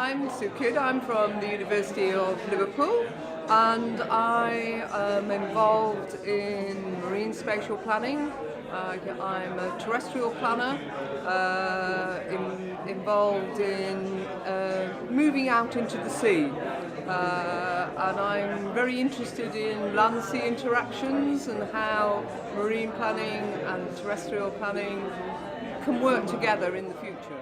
I'm Sue Kidd. I'm from the University of Liverpool, and I am involved in marine spatial planning. I'm a terrestrial planner, involved in moving out into the sea. And I'm very interested in land-sea interactions and how marine planning and terrestrial planning can work together in the future.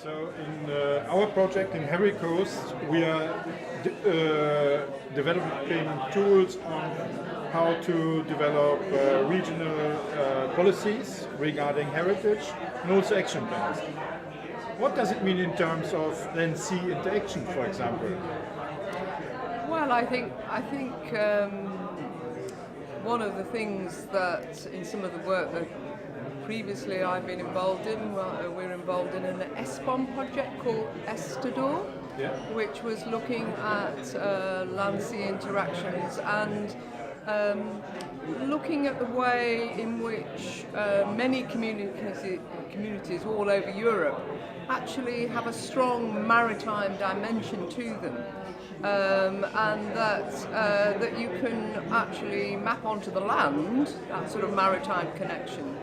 So in our project in Harry Coast, we are developing tools on how to develop regional policies regarding heritage and also action plans. What does it mean in terms of land-sea interaction, for example? Well, I think one of the things that in some of the work that previously I've been involved in, we're involved in an ESPON project called Estador, which was looking at land-sea interactions and looking at the way in which many communities all over Europe actually have a strong maritime dimension to them. And that you can actually map onto the land that sort of maritime connection.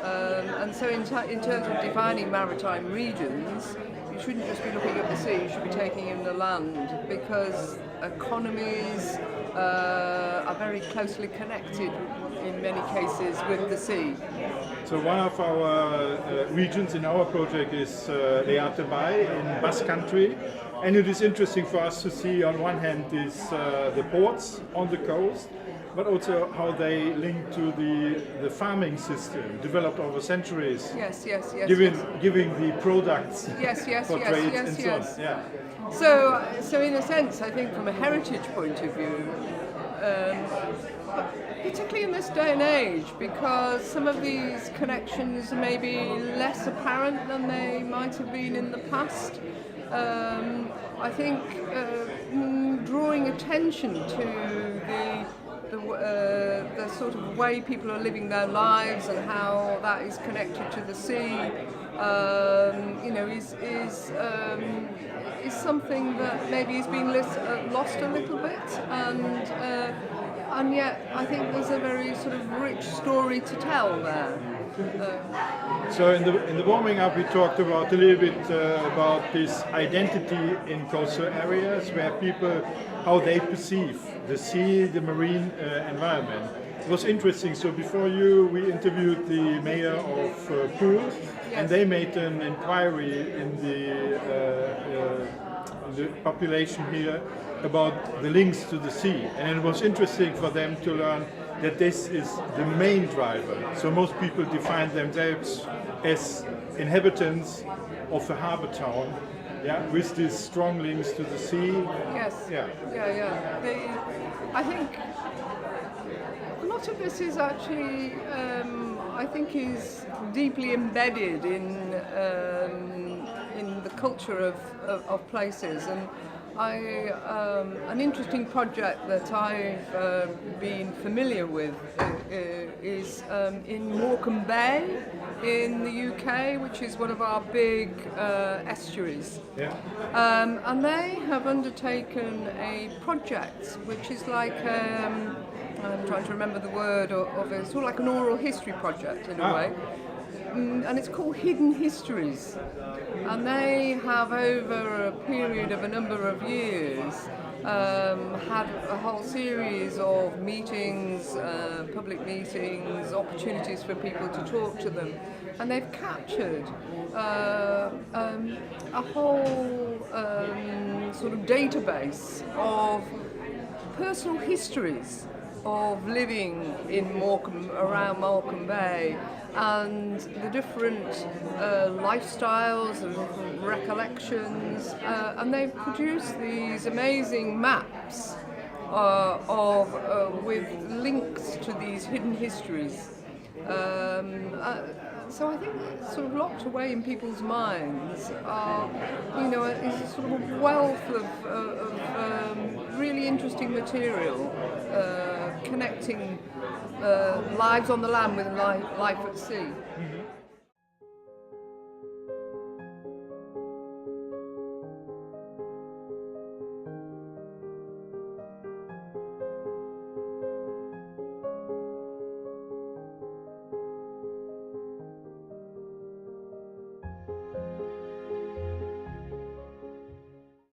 And so in terms of defining maritime regions, you shouldn't just be looking at the sea, you should be taking in the land, because economies are very closely connected in many cases with the sea. So one of our regions in our project is Leate Bay in Basque Country, and it is interesting for us to see on one hand is the ports on the coast, but also how they link to the farming system developed over centuries. Yes. Giving the products for trade and so on. Yeah. So in a sense, I think from a heritage point of view, particularly in this day and age, because some of these connections may be less apparent than they might have been in the past. I think drawing attention to the sort of way people are living their lives and how that is connected to the sea, is something that maybe has been lost a little bit, and yet I think there's a very sort of rich story to tell there. So in the warming up, we talked about a little bit about this identity in coastal areas, where people, how they perceive the sea, the marine environment. It was interesting. So before you, we interviewed the mayor of Poole, and they made an inquiry in the population here about the links to the sea, and it was interesting for them to learn that this is the main driver. So most people define themselves as inhabitants of a harbour town, with these strong links to the sea. Yes. Yeah. I think a lot of this is actually, I think, is deeply embedded in the culture of places. And an interesting project that I've been familiar with is in Morecambe Bay in the UK, which is one of our big estuaries. And they have undertaken a project which is like, I'm trying to remember the word of it, sort of like an oral history project in a way. And it's called Hidden Histories, and they have over a period of a number of years had a whole series of meetings, public meetings, opportunities for people to talk to them, and they've captured a whole sort of database of personal histories of living in around Morecambe Bay, and the different lifestyles and different recollections, and they've produced these amazing maps with links to these hidden histories. So I think sort of locked away in people's minds are, is a sort of a wealth of really interesting material connecting lives on the land with life at sea.